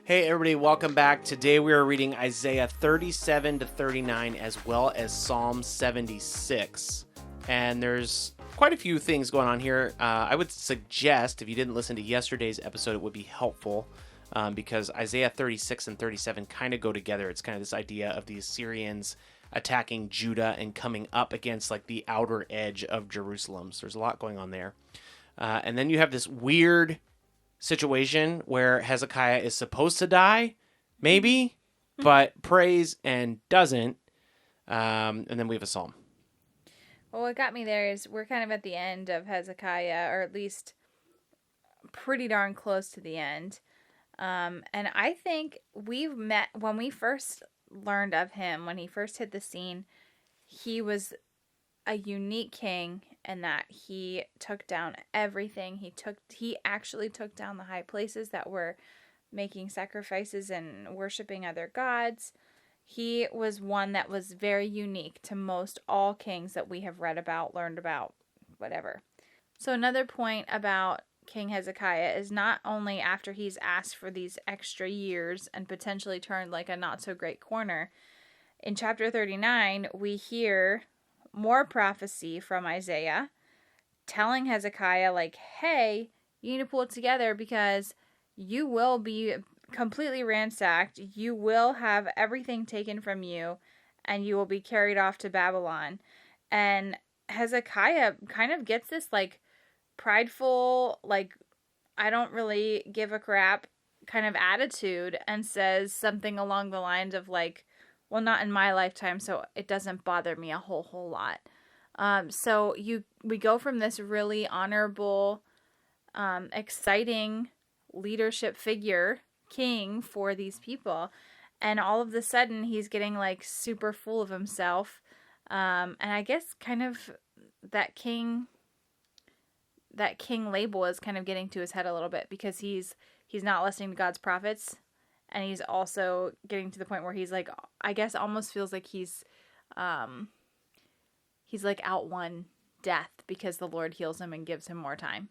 Hey everybody, welcome back. Today we are reading Isaiah 37 to 39 as well as Psalm 76. And there's quite a few things going on here. I would suggest, if you didn't listen to yesterday's episode, it would be helpful because Isaiah 36 and 37 kind of go together. It's kind of this idea of the Assyrians attacking Judah and coming up against like the outer edge of Jerusalem. So there's a lot going on there. And then you have this weird situation where Hezekiah is supposed to die, maybe, but prays and doesn't. And then we have a psalm. Well, what got me there is we're kind of at the end of Hezekiah, or at least pretty darn close to the end. And I think we've met when we first learned of him, when he first hit the scene. He was a unique king in that he took down everything. He actually took down the high places that were making sacrifices and worshiping other gods. He was one that was very unique to most all kings that we have read about, learned about, whatever. So another point about King Hezekiah is not only after he's asked for these extra years and potentially turned like a not so great corner, in chapter 39 we hear more prophecy from Isaiah telling Hezekiah, like, hey, you need to pull it together because you will be completely ransacked. You will have everything taken from you and you will be carried off to Babylon. And Hezekiah kind of gets this, like, prideful, like, I don't really give a crap kind of attitude and says something along the lines of, like, well, not in my lifetime, so it doesn't bother me a whole lot. So we go from this really honorable, exciting leadership figure, king for these people, and all of a sudden he's getting like super full of himself. And I guess kind of that king label is kind of getting to his head a little bit because he's not listening to God's prophets. And he's also getting to the point where he's like, I guess almost feels like he's like outwon death because the Lord heals him and gives him more time.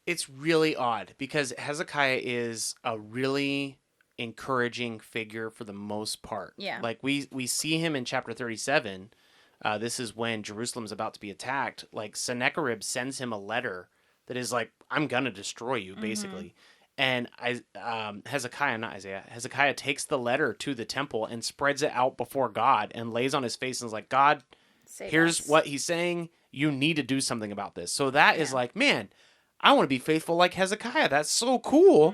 It's really odd because Hezekiah is a really encouraging figure for the most part. Yeah. Like we see him in chapter 37. This is when Jerusalem's about to be attacked. Like Sennacherib sends him a letter that is like, I'm going to destroy you, basically. And Hezekiah takes the letter to the temple and spreads it out before God and lays on his face and is like, God, here's what he's saying. You need to do something about this. So that is like, man, I want to be faithful like Hezekiah. That's so cool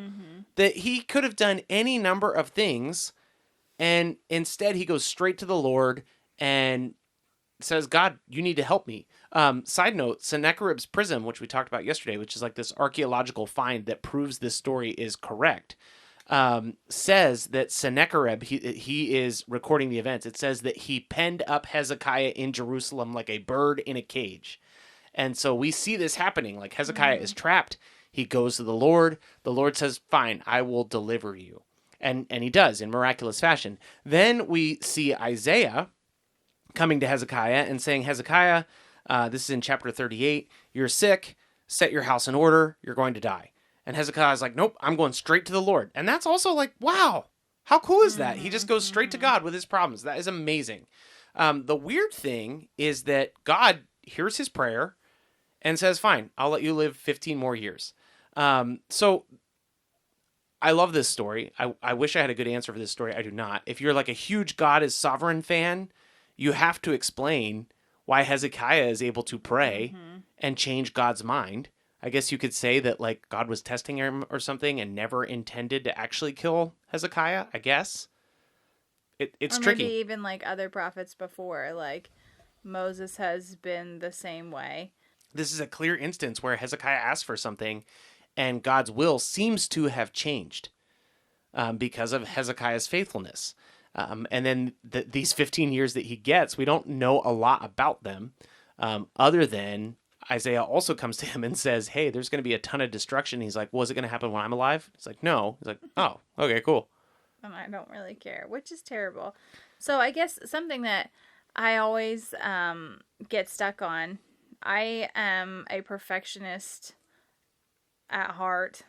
that he could have done any number of things. And instead he goes straight to the Lord and says, God, you need to help me. Side note, Sennacherib's prism, which we talked about yesterday, which is like this archaeological find that proves this story is correct, says that Sennacherib, he is recording the events. It says that he penned up Hezekiah in Jerusalem like a bird in a cage. And so we see this happening. Like Hezekiah is trapped. He goes to the Lord. The Lord says, fine, I will deliver you. And he does in miraculous fashion. Then we see Isaiah coming to Hezekiah and saying, Hezekiah, this is in chapter 38, you're sick, set your house in order, you're going to die. And Hezekiah is like, nope, I'm going straight to the Lord. And that's also like, wow, how cool is that? He just goes straight to God with his problems. That is amazing. The weird thing is that God hears his prayer and says, fine, I'll let you live 15 more years. So I love this story. I wish I had a good answer for this story. I do not. If you're like a huge God is sovereign fan, you have to explain why Hezekiah is able to pray and change God's mind. I guess you could say that like God was testing him or something and never intended to actually kill Hezekiah, I guess. It's tricky. Maybe even like other prophets before, like Moses has been the same way. This is a clear instance where Hezekiah asked for something and God's will seems to have changed because of Hezekiah's faithfulness. And then these 15 years that he gets, we don't know a lot about them other than Isaiah also comes to him and says, hey, there's going to be a ton of destruction. He's like, well, is it going to happen when I'm alive? He's like, no. He's like, oh, okay, cool. And I don't really care, which is terrible. So I guess something that I always get stuck on, I am a perfectionist at heart.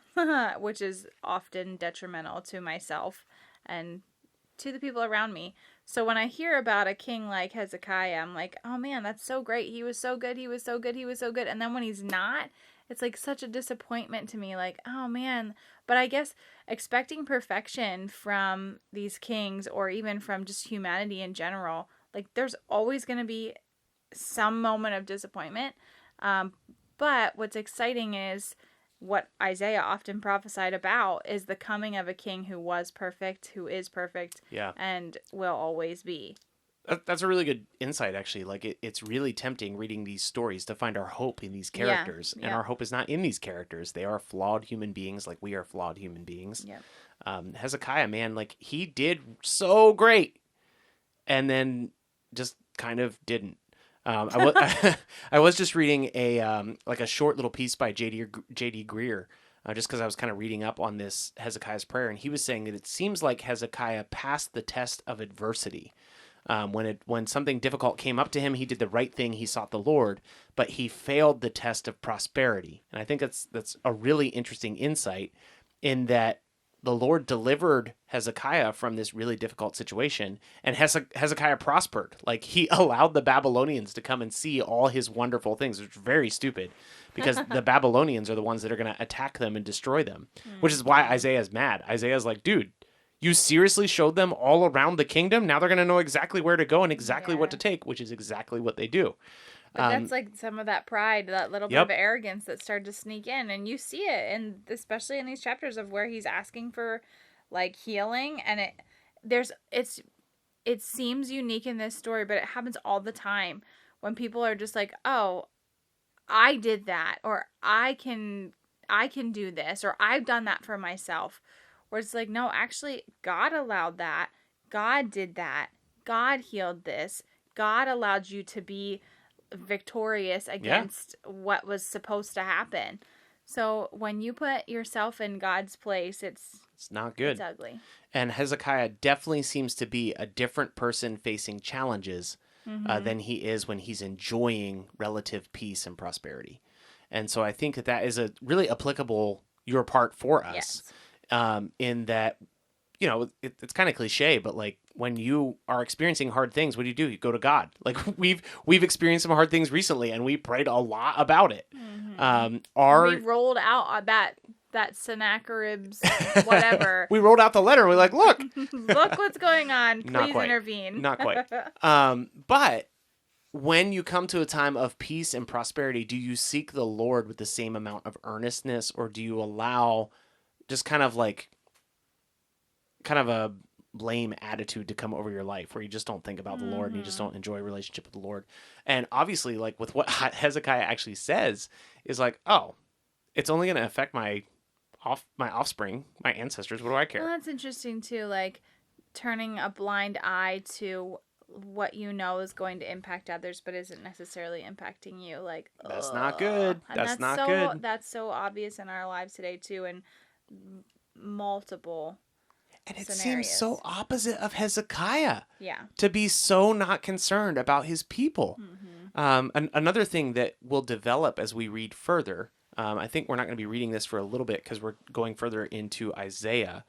which is often detrimental to myself and to the people around me. So when I hear about a king like Hezekiah, I'm like, oh man, that's so great. He was so good. He was so good. He was so good. And then when he's not, it's like such a disappointment to me. Like, oh man. But I guess expecting perfection from these kings or even from just humanity in general, like there's always going to be some moment of disappointment. Um, but what's exciting is what Isaiah often prophesied about is the coming of a king who was perfect, who is perfect, Yeah. and will always be. That's a really good insight, actually. Like, it's really tempting reading these stories to find our hope in these characters. Yeah. And our hope is not in these characters. They are flawed human beings like we are flawed human beings. Yep. Hezekiah, man, like, he did so great and then just kind of didn't. I was just reading a short little piece by J.D. Greer, just because I was kind of reading up on this Hezekiah's prayer, and he was saying that it seems like Hezekiah passed the test of adversity. When something difficult came up to him, he did the right thing. He sought the Lord, but he failed the test of prosperity. And I think that's a really interesting insight in that the Lord delivered Hezekiah from this really difficult situation, and Hezekiah prospered. Like, he allowed the Babylonians to come and see all his wonderful things, which is very stupid because the Babylonians are the ones that are going to attack them and destroy them, which is why Isaiah's mad. Isaiah's like, dude, you seriously showed them all around the kingdom? Now they're going to know exactly where to go and exactly what to take, which is exactly what they do. But that's like some of that pride, that little bit of arrogance that started to sneak in. And you see it, and especially in these chapters of where he's asking for like healing. And it seems unique in this story, but it happens all the time when people are just like, oh, I did that, or I can do this, or I've done that for myself. Where it's like, no, actually, God allowed that. God did that. God healed this. God allowed you to be victorious against what was supposed to happen. So when you put yourself in God's place, it's not good. It's ugly. And Hezekiah definitely seems to be a different person facing challenges than he is when he's enjoying relative peace and prosperity. And so I think that is a really applicable your part for us. Yes. In that, it's kind of cliche, but like when you are experiencing hard things, what do? You go to God. Like we've experienced some hard things recently, and we prayed a lot about it. We rolled out that Sennacherib's whatever. We rolled out the letter. And we're like, look, look what's going on. Please intervene. Not quite. But when you come to a time of peace and prosperity, do you seek the Lord with the same amount of earnestness, or do you allow just kind of a lame attitude to come over your life where you just don't think about the Lord and you just don't enjoy a relationship with the Lord? And obviously, like with what Hezekiah actually says is like, oh, it's only going to affect my offspring, my ancestors. What do I care? Well, that's interesting too. Like turning a blind eye to what you know is going to impact others, but isn't necessarily impacting you. Like that's not good. That's not good. That's so obvious in our lives today too, and multiple. And it seems so opposite of Hezekiah. Yeah. To be so not concerned about his people. Another thing that will develop as we read further, I think we're not going to be reading this for a little bit because we're going further into Isaiah.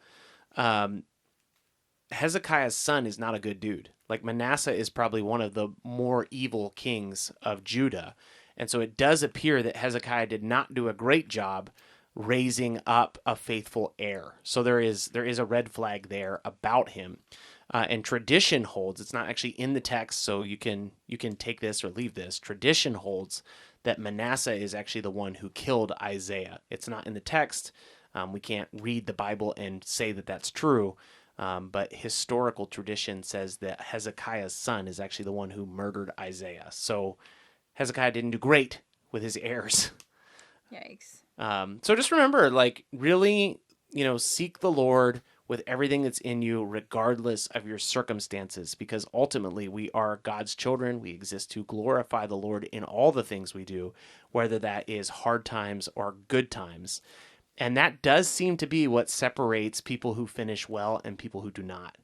Hezekiah's son is not a good dude. Like Manasseh is probably one of the more evil kings of Judah. And so it does appear that Hezekiah did not do a great job raising up a faithful heir. So there is a red flag there about him. And tradition holds, it's not actually in the text, so you can take this or leave this. Tradition holds that Manasseh is actually the one who killed Isaiah. It's not in the text. We can't read the Bible and say that that's true. But historical tradition says that Hezekiah's son is actually the one who murdered Isaiah. So Hezekiah didn't do great with his heirs. Yikes. So just remember, like, really, seek the Lord with everything that's in you, regardless of your circumstances, because ultimately we are God's children. We exist to glorify the Lord in all the things we do, whether that is hard times or good times. And that does seem to be what separates people who finish well and people who do not.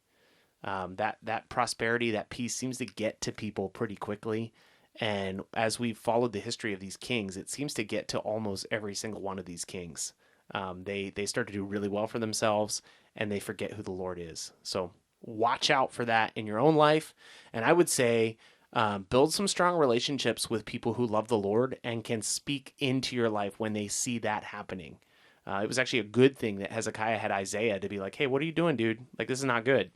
That prosperity, that peace seems to get to people pretty quickly. And as we've followed the history of these kings, it seems to get to almost every single one of these kings. They start to do really well for themselves, and they forget who the Lord is. So watch out for that in your own life. And I would say build some strong relationships with people who love the Lord and can speak into your life when they see that happening. It was actually a good thing that Hezekiah had Isaiah to be like, hey, what are you doing, dude? Like, this is not good.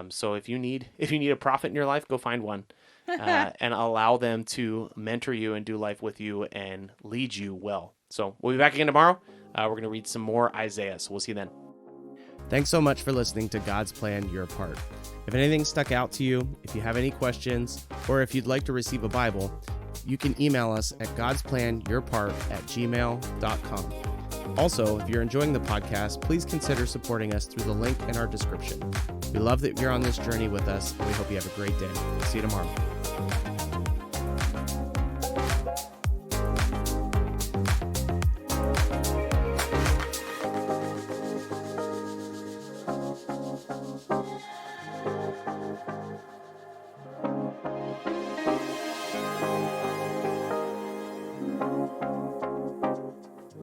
So if you need a prophet in your life, go find one and allow them to mentor you and do life with you and lead you well. So we'll be back again tomorrow. We're going to read some more Isaiah. So we'll see you then. Thanks so much for listening to God's Plan, Your Part. If anything stuck out to you, if you have any questions, or if you'd like to receive a Bible, you can email us at godsplanyourpart@gmail.com. Also, if you're enjoying the podcast, please consider supporting us through the link in our description. We love that you're on this journey with us, and we hope you have a great day. See you tomorrow.